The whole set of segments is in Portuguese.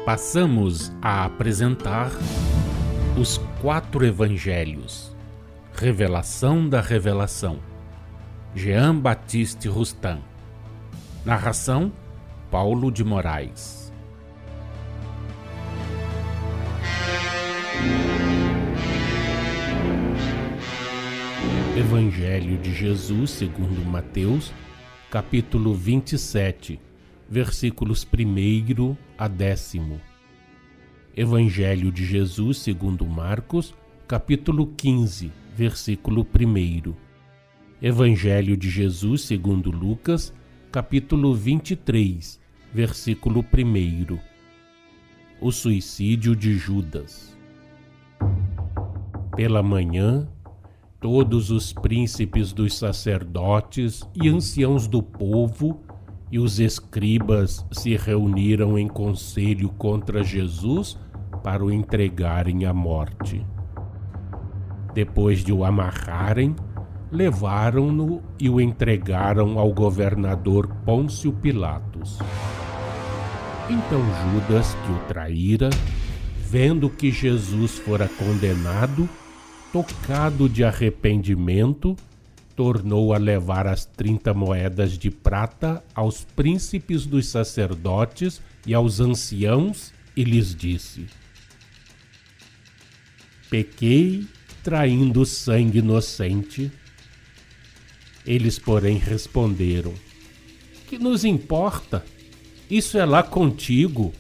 Passamos a apresentar os 4 Evangelhos, Revelação da Revelação, Jean Baptiste Rustin. Narração, Paulo de Moraes. Evangelho de Jesus segundo Mateus, capítulo 27, versículos 1 a 10. Evangelho de Jesus segundo Marcos, capítulo 15, versículo 1. Evangelho de Jesus segundo Lucas, capítulo 23, versículo 1. O suicídio de Judas. Pela manhã, todos os príncipes dos sacerdotes e anciãos do povo e os escribas se reuniram em conselho contra Jesus para o entregarem à morte. Depois de o amarrarem, levaram-no e o entregaram ao governador Pôncio Pilatos. Então Judas, que o traíra, vendo que Jesus fora condenado, tocado de arrependimento, tornou a levar as 30 moedas de prata aos príncipes dos sacerdotes e aos anciãos e lhes disse: pequei traindo sangue inocente. Eles, porém, responderam: que nos importa? Isso é lá contigo.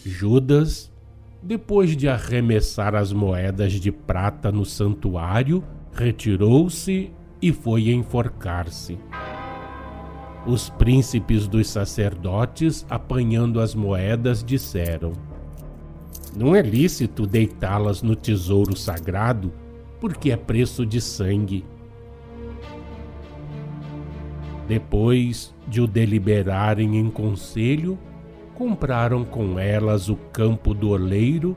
Judas, depois de arremessar as moedas de prata no santuário, retirou-se e foi enforcar-se. Os príncipes dos sacerdotes, apanhando as moedas, disseram: não é lícito deitá-las no tesouro sagrado, porque é preço de sangue. Depois de o deliberarem em conselho, compraram com elas o campo do oleiro,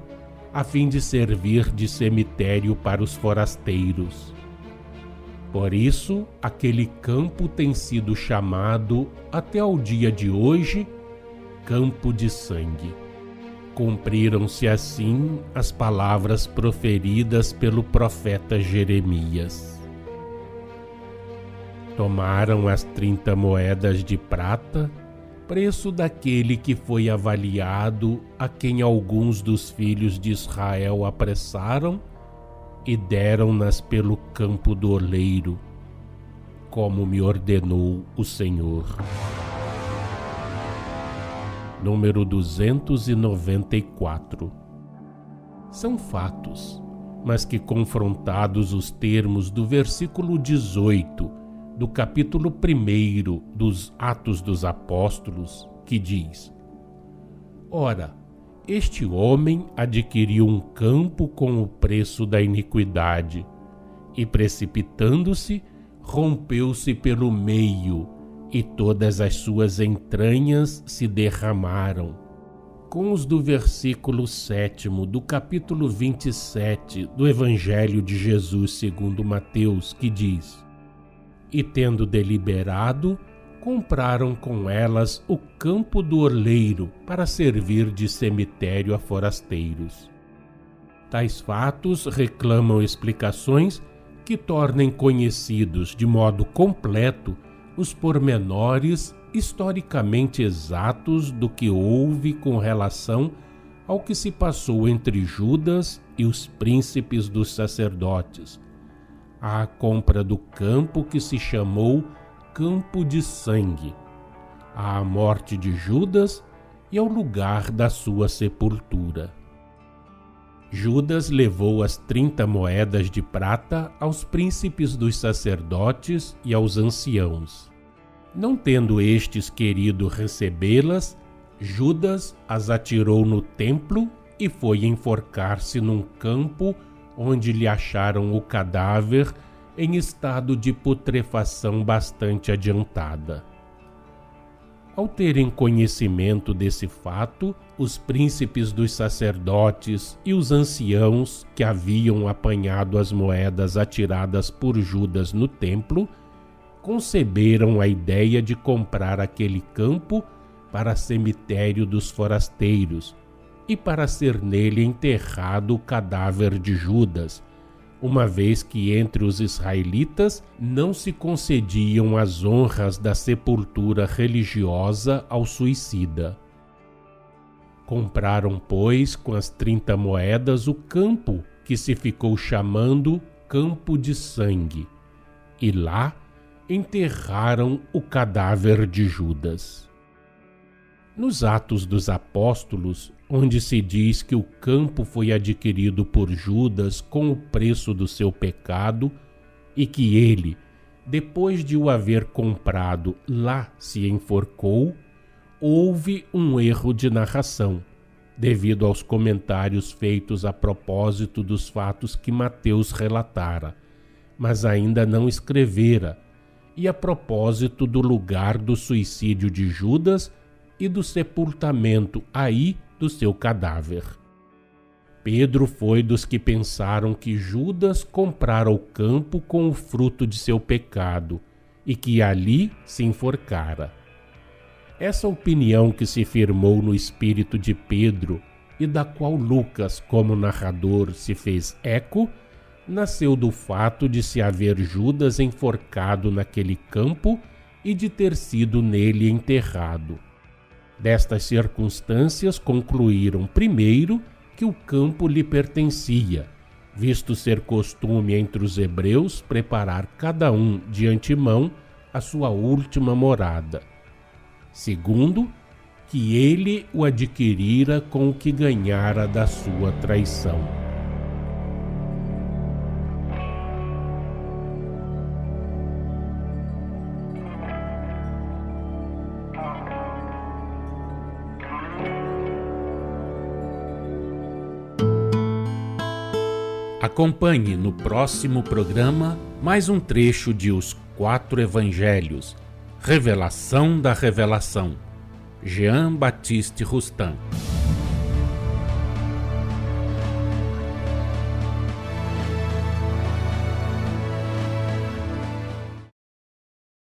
a fim de servir de cemitério para os forasteiros. Por isso, aquele campo tem sido chamado, até ao dia de hoje, Campo de Sangue. Cumpriram-se assim as palavras proferidas pelo profeta Jeremias. Tomaram as 30 moedas de prata, preço daquele que foi avaliado, a quem alguns dos filhos de Israel apressaram, e deram-nas pelo campo do oleiro, como me ordenou o Senhor. Número 294. São fatos, mas que, confrontados os termos do versículo 18 do capítulo 1 dos Atos dos Apóstolos, que diz: ora, este homem adquiriu um campo com o preço da iniquidade, e precipitando-se, rompeu-se pelo meio, e todas as suas entranhas se derramaram. Com os do versículo 7 do capítulo 27 do Evangelho de Jesus segundo Mateus, que diz: e tendo deliberado, compraram com elas o campo do oleiro para servir de cemitério a forasteiros. Tais fatos reclamam explicações que tornem conhecidos de modo completo os pormenores historicamente exatos do que houve com relação ao que se passou entre Judas e os príncipes dos sacerdotes, à compra do campo que se chamou Campo de Sangue, à morte de Judas e ao lugar da sua sepultura. Judas levou as 30 moedas de prata aos príncipes dos sacerdotes e aos anciãos. Não tendo estes querido recebê-las, Judas as atirou no templo e foi enforcar-se num campo onde lhe acharam o cadáver em estado de putrefação bastante adiantada. Ao terem conhecimento desse fato, os príncipes dos sacerdotes e os anciãos que haviam apanhado as moedas atiradas por Judas no templo, conceberam a ideia de comprar aquele campo para cemitério dos forasteiros e para ser nele enterrado o cadáver de Judas, uma vez que entre os israelitas não se concediam as honras da sepultura religiosa ao suicida. Compraram, pois, com as 30 moedas o campo que se ficou chamando Campo de Sangue, e lá enterraram o cadáver de Judas. Nos Atos dos Apóstolos, onde se diz que o campo foi adquirido por Judas com o preço do seu pecado e que ele, depois de o haver comprado, lá se enforcou, houve um erro de narração, devido aos comentários feitos a propósito dos fatos que Mateus relatara, mas ainda não escrevera, e a propósito do lugar do suicídio de Judas e do sepultamento aí do seu cadáver. Pedro foi dos que pensaram que Judas comprara o campo com o fruto de seu pecado e que ali se enforcara. Essa opinião que se firmou no espírito de Pedro e da qual Lucas, como narrador, se fez eco, nasceu do fato de se haver Judas enforcado naquele campo e de ter sido nele enterrado. Destas circunstâncias concluíram, primeiro, que o campo lhe pertencia, visto ser costume entre os hebreus preparar cada um de antemão a sua última morada. Segundo, que ele o adquirira com o que ganhara da sua traição. Acompanhe no próximo programa mais um trecho de Os 4 Evangelhos, Revelação da Revelação, Jean Baptiste Rustin.